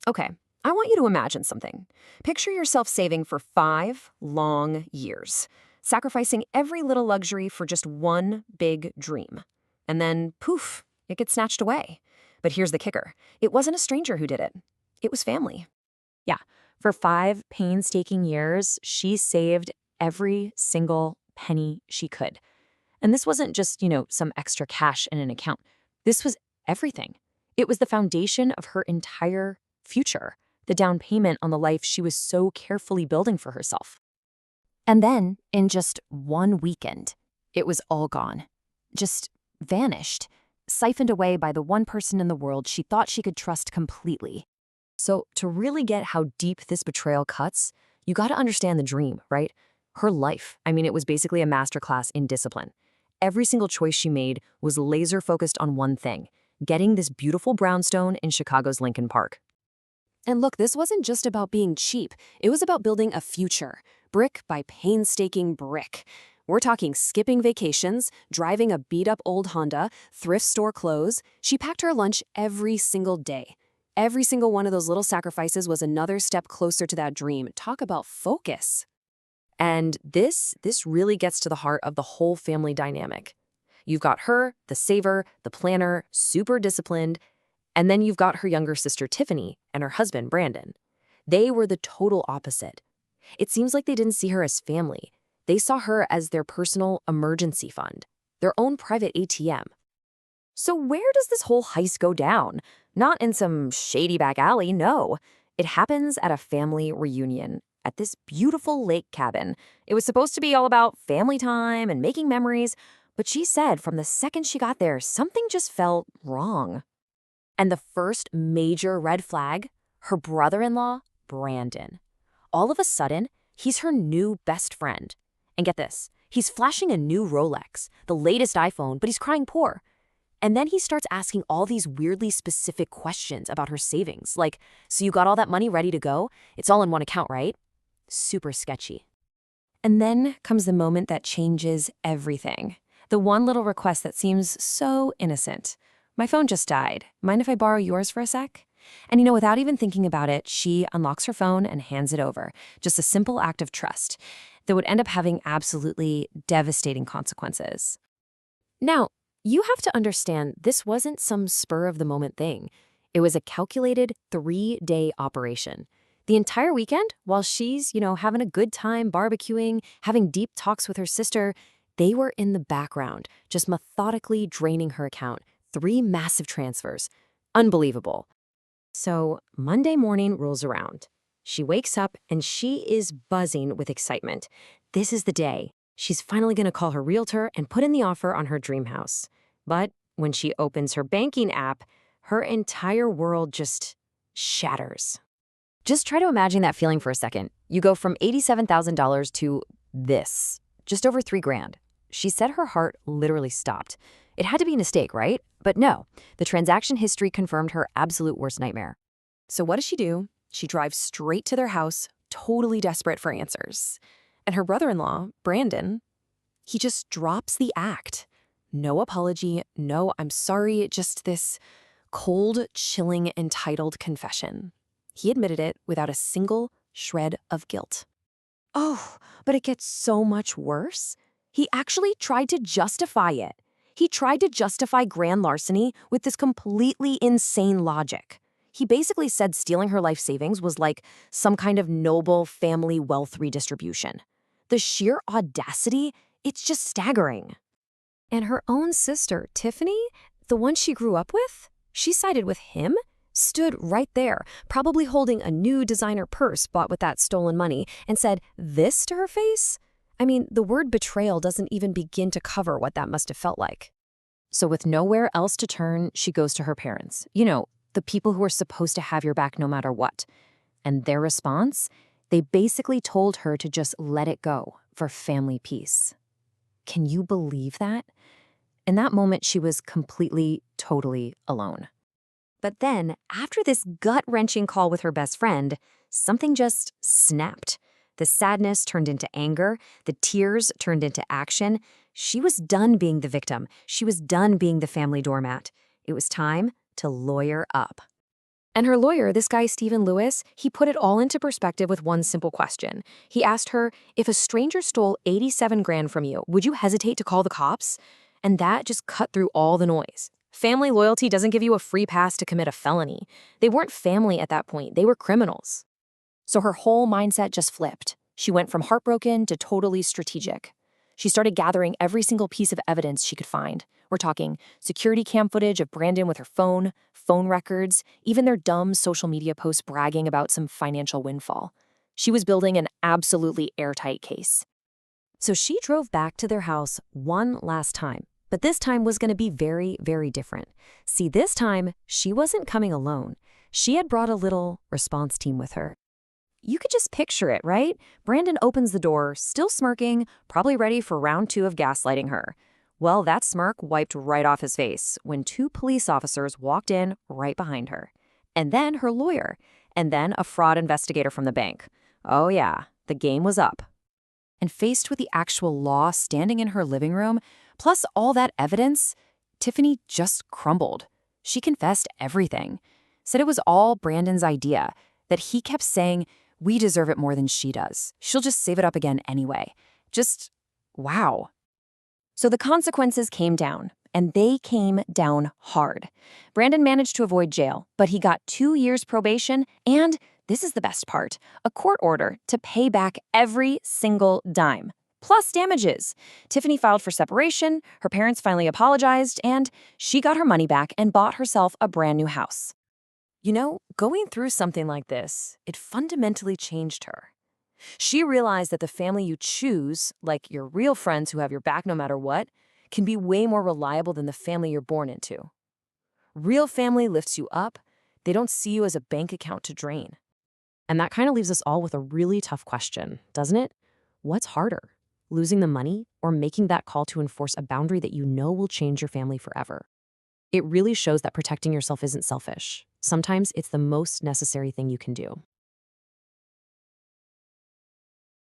Okay, I want you to imagine something. Picture yourself saving for 5 long years, sacrificing every little luxury for just one big dream. And then, poof, it gets snatched away. But here's the kicker. It wasn't a stranger who did it. It was family. Yeah, for 5 painstaking years, she saved every single penny she could. And this wasn't just, some extra cash in an account. This was everything. It was the foundation of her entire future, the down payment on the life she was so carefully building for herself. And then, in just one weekend, it was all gone. Just vanished, siphoned away by the one person in the world she thought she could trust completely. So, to really get how deep this betrayal cuts, you gotta understand the dream, right? Her life. I mean, it was basically a masterclass in discipline. Every single choice she made was laser focused on one thing: getting this beautiful brownstone in Chicago's Lincoln Park. And look, this wasn't just about being cheap. It was about building a future, brick by painstaking brick. We're talking skipping vacations, driving a beat-up old Honda, thrift store clothes. She packed her lunch every single day. Every single one of those little sacrifices was another step closer to that dream. Talk about focus. And this really gets to the heart of the whole family dynamic. You've got her, the saver, the planner, super disciplined, and then you've got her younger sister Tiffany and her husband Brandon. They were the total opposite. It seems like they didn't see her as family. They saw her as their personal emergency fund, their own private ATM. So where does this whole heist go down? Not in some shady back alley, no. It happens at a family reunion at this beautiful lake cabin. It was supposed to be all about family time and making memories, but she said from the second she got there, something just felt wrong. And the first major red flag, her brother-in-law, Brandon. All of a sudden, he's her new best friend. And get this, he's flashing a new Rolex, the latest iPhone, but he's crying poor. And then he starts asking all these weirdly specific questions about her savings, like, so you got all that money ready to go? It's all in one account, right? Super sketchy. And then comes the moment that changes everything. The one little request that seems so innocent. My phone just died. Mind if I borrow yours for a sec? And without even thinking about it, she unlocks her phone and hands it over. Just a simple act of trust that would end up having absolutely devastating consequences. Now, you have to understand this wasn't some spur-of-the-moment thing. It was a calculated 3-day operation. The entire weekend, while she's, having a good time barbecuing, having deep talks with her sister, they were in the background, just methodically draining her account. 3 massive transfers. Unbelievable. So Monday morning rolls around. She wakes up and she is buzzing with excitement. This is the day. She's finally going to call her realtor and put in the offer on her dream house. But when she opens her banking app, her entire world just shatters. Just try to imagine that feeling for a second. You go from $87,000 to this, just over $3,000. She said her heart literally stopped. It had to be a mistake, right? But no, the transaction history confirmed her absolute worst nightmare. So what does she do? She drives straight to their house, totally desperate for answers. And her brother-in-law, Brandon, he just drops the act. No apology, no "I'm sorry," just this cold, chilling, entitled confession. He admitted it without a single shred of guilt. Oh, but it gets so much worse. He actually tried to justify it. He tried to justify grand larceny with this completely insane logic. He basically said stealing her life savings was like some kind of noble family wealth redistribution. The sheer audacity, it's just staggering. And her own sister, Tiffany, the one she grew up with, she sided with him, stood right there, probably holding a new designer purse bought with that stolen money, and said this to her face? I mean, the word betrayal doesn't even begin to cover what that must have felt like. So with nowhere else to turn, she goes to her parents. The people who are supposed to have your back no matter what. And their response? They basically told her to just let it go for family peace. Can you believe that? In that moment, she was completely, totally alone. But then, after this gut-wrenching call with her best friend, something just snapped. The sadness turned into anger. The tears turned into action. She was done being the victim. She was done being the family doormat. It was time to lawyer up. And her lawyer, this guy Stephen Lewis, he put it all into perspective with one simple question. He asked her, if a stranger stole 87 grand from you, would you hesitate to call the cops? And that just cut through all the noise. Family loyalty doesn't give you a free pass to commit a felony. They weren't family at that point, they were criminals. So her whole mindset just flipped. She went from heartbroken to totally strategic. She started gathering every single piece of evidence she could find. We're talking security cam footage of Brandon with her phone records, even their dumb social media posts bragging about some financial windfall. She was building an absolutely airtight case. So she drove back to their house one last time, but this time was going to be very, very different. See, this time, she wasn't coming alone. She had brought a little response team with her. You could just picture it, right? Brandon opens the door, still smirking, probably ready for round 2 of gaslighting her. Well, that smirk wiped right off his face when 2 police officers walked in right behind her. And then her lawyer. And then a fraud investigator from the bank. Oh yeah, the game was up. And faced with the actual law standing in her living room, plus all that evidence, Tiffany just crumbled. She confessed everything. Said it was all Brandon's idea, that he kept saying, we deserve it more than she does. She'll just save it up again anyway. Just, wow. So the consequences came down, and they came down hard. Brandon managed to avoid jail, but he got 2 years probation and, this is the best part, a court order to pay back every single dime, plus damages. Tiffany filed for separation, her parents finally apologized, and she got her money back and bought herself a brand new house. You know, going through something like this, it fundamentally changed her. She realized that the family you choose, like your real friends who have your back no matter what, can be way more reliable than the family you're born into. Real family lifts you up. They don't see you as a bank account to drain. And that kind of leaves us all with a really tough question, doesn't it? What's harder, losing the money or making that call to enforce a boundary that you know will change your family forever? It really shows that protecting yourself isn't selfish. Sometimes it's the most necessary thing you can do.